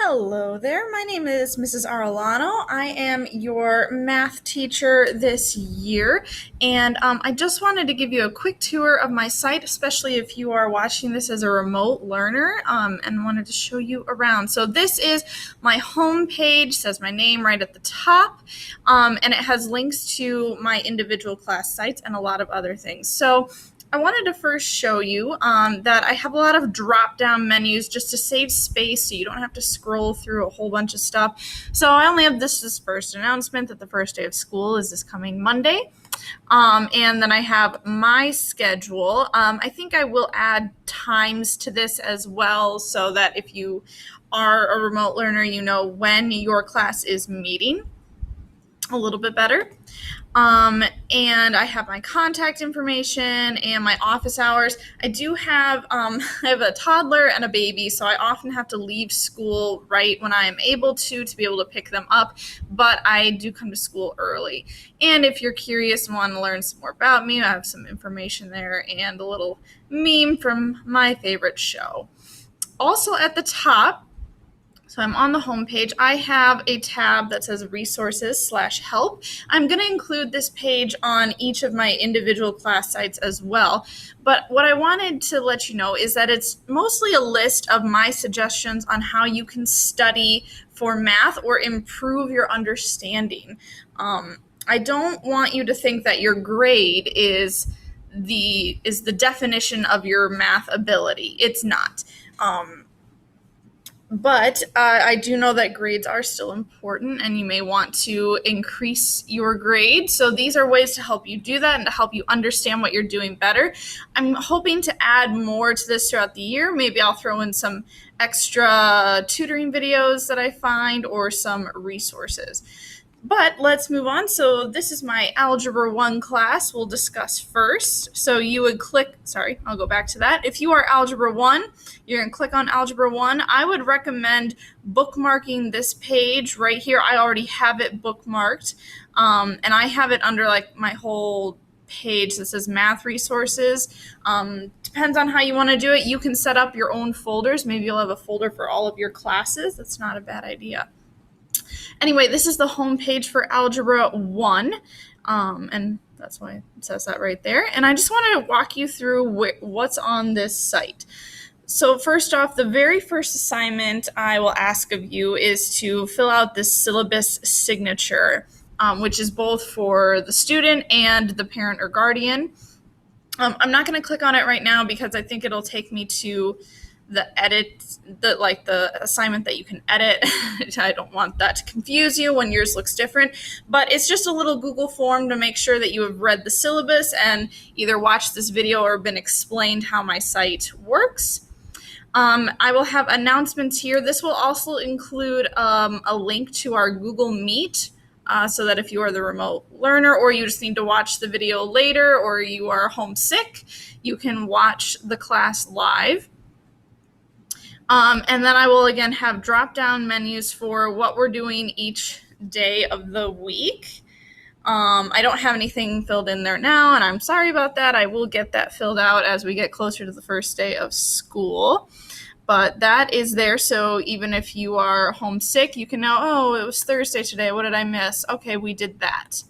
Hello there. My name is Mrs. Arellano. I am your math teacher this year, and I just wanted to give you a quick tour of my site, especially if you are watching this as a remote learner, and wanted to show you around. So this is my home page, says my name right at the top, and it has links to my individual class sites and a lot of other things. So I wanted to first show you that I have a lot of drop-down menus just to save space so you don't have to scroll through a whole bunch of stuff. So I only have this first announcement that the first day of school is this coming Monday. And then I have my schedule. I think I will add times to this as well so that if you are a remote learner, you know when your class is meeting a little bit better. And I have my contact information and my office hours. I do have, I have a toddler and a baby, so I often have to leave school right when I am able to be able to pick them up, but I do come to school early. And if you're curious and want to learn some more about me, I have some information there and a little meme from my favorite show. Also at the top, so I'm on the home page, I have a tab that says resources/help. I'm going to include this page on each of my individual class sites as well. But what I wanted to let you know is that it's mostly a list of my suggestions on how you can study for math or improve your understanding. I don't want you to think that your grade is the definition of your math ability. It's not. But I do know that grades are still important and you may want to increase your grade. So these are ways to help you do that and to help you understand what you're doing better. I'm hoping to add more to this throughout the year. Maybe I'll throw in some extra tutoring videos that I find or some resources. But let's move on. So this is my Algebra 1 class we'll discuss first. So you would click, I'll go back to that. If you are Algebra 1, you're going to click on Algebra 1. I would recommend bookmarking this page right here. I already have it bookmarked, and I have it under like my whole page that says math resources. Depends on how you want to do it. You can set up your own folders. Maybe you'll have a folder for all of your classes. That's not a bad idea. Anyway, this is the home page for Algebra 1, and that's why it says that right there. And I just wanted to walk you through what's on this site. So first off, the very first assignment I will ask of you is to fill out this syllabus signature, which is both for the student and the parent or guardian. I'm not going to click on it right now because I think it'll take me to the assignment that you can edit. I don't want that to confuse you when yours looks different, but it's just a little Google form to make sure that you have read the syllabus and either watched this video or been explained how my site works. I will have announcements here. This will also include a link to our Google Meet, so that if you are the remote learner or you just need to watch the video later or you are homesick, you can watch the class live. And then I will again have drop-down menus for what we're doing each day of the week. I don't have anything filled in there now, and I'm sorry about that. I will get that filled out as we get closer to the first day of school. But that is there, so even if you are homesick, you can know, oh, it was Thursday today. What did I miss? Okay, we did that.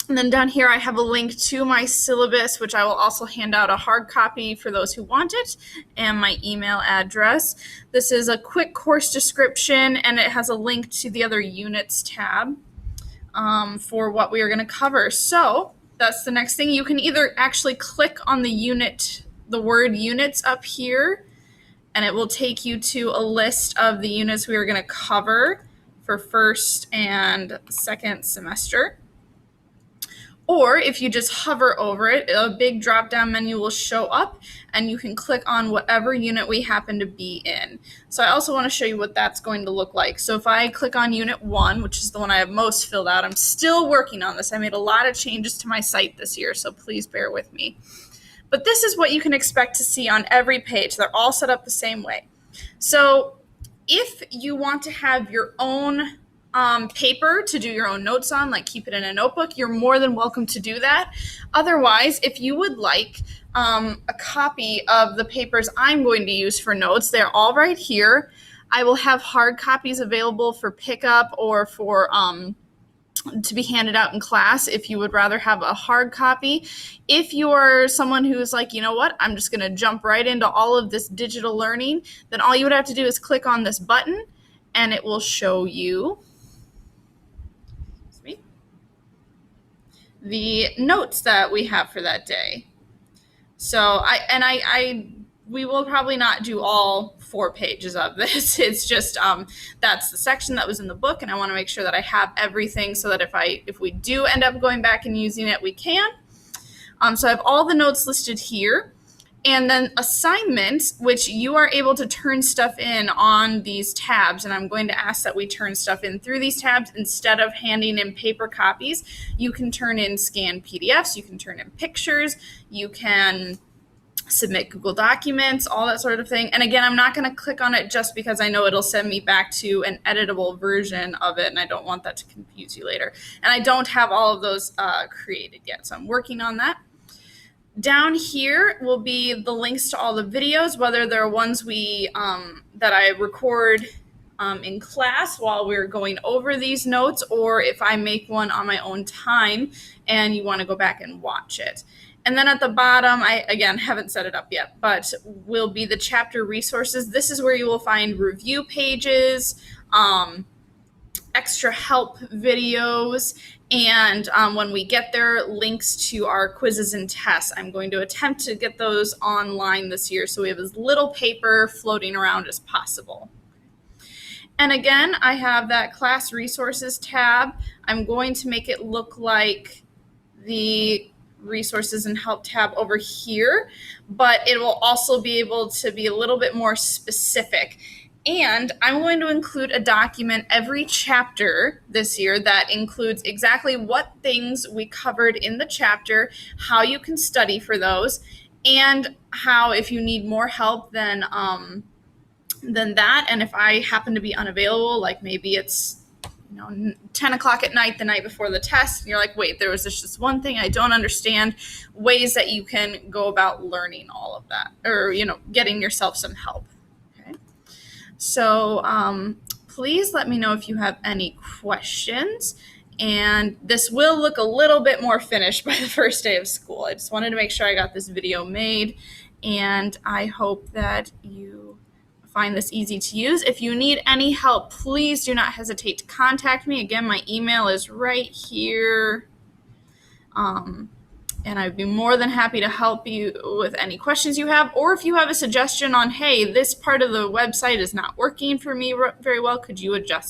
And then down here I have a link to my syllabus, which I will also hand out a hard copy for those who want it, and my email address. This is a quick course description, and it has a link to the other units tab for what we are going to cover. So that's the next thing. You can either actually click on the word units up here, and it will take you to a list of the units we are going to cover for first and second semester. Or if you just hover over it, a big drop-down menu will show up, and you can click on whatever unit we happen to be in. So I also want to show you what that's going to look like. So if I click on Unit 1, which is the one I have most filled out, I'm still working on this. I made a lot of changes to my site this year, so please bear with me. But this is what you can expect to see on every page. They're all set up the same way. So if you want to have your own paper to do your own notes on, like keep it in a notebook, you're more than welcome to do that. Otherwise, if you would like a copy of the papers I'm going to use for notes, they're all right here. I will have hard copies available for pickup or for to be handed out in class if you would rather have a hard copy. If you're someone who's like, you know what, I'm just going to jump right into all of this digital learning, then all you would have to do is click on this button and it will show you the notes that we have for that day. So we will probably not do all 4 pages of this. It's just that's the section that was in the book, and I want to make sure that I have everything so that if we do end up going back and using it, we can. So I have all the notes listed here. And then assignments, which you are able to turn stuff in on these tabs. And I'm going to ask that we turn stuff in through these tabs instead of handing in paper copies. You can turn in scanned PDFs. You can turn in pictures. You can submit Google Documents, all that sort of thing. And again, I'm not going to click on it just because I know it'll send me back to an editable version of it, and I don't want that to confuse you later. And I don't have all of those created yet, so I'm working on that. Down here will be the links to all the videos, whether they're ones that I record in class while we're going over these notes, or if I make one on my own time and you want to go back and watch it. And then at the bottom, I, again, haven't set it up yet, but will be the chapter resources. This is where you will find review pages, extra help videos, and when we get there, links to our quizzes and tests. I'm going to attempt to get those online this year so we have as little paper floating around as possible. And again, I have that class resources tab. I'm going to make it look like the resources and help tab over here, but it will also be able to be a little bit more specific. And I'm going to include a document every chapter this year that includes exactly what things we covered in the chapter, how you can study for those, and how, if you need more help than that, and if I happen to be unavailable, like maybe it's 10 o'clock at night the night before the test, and you're like, wait, there was just one thing I don't understand, ways that you can go about learning all of that, or getting yourself some help. So please let me know if you have any questions. And this will look a little bit more finished by the first day of school. I just wanted to make sure I got this video made, and I hope that you find this easy to use. If you need any help, please do not hesitate to contact me. Again, my email is right here. And I'd be more than happy to help you with any questions you have. Or if you have a suggestion on, hey, this part of the website is not working for me very well, could you adjust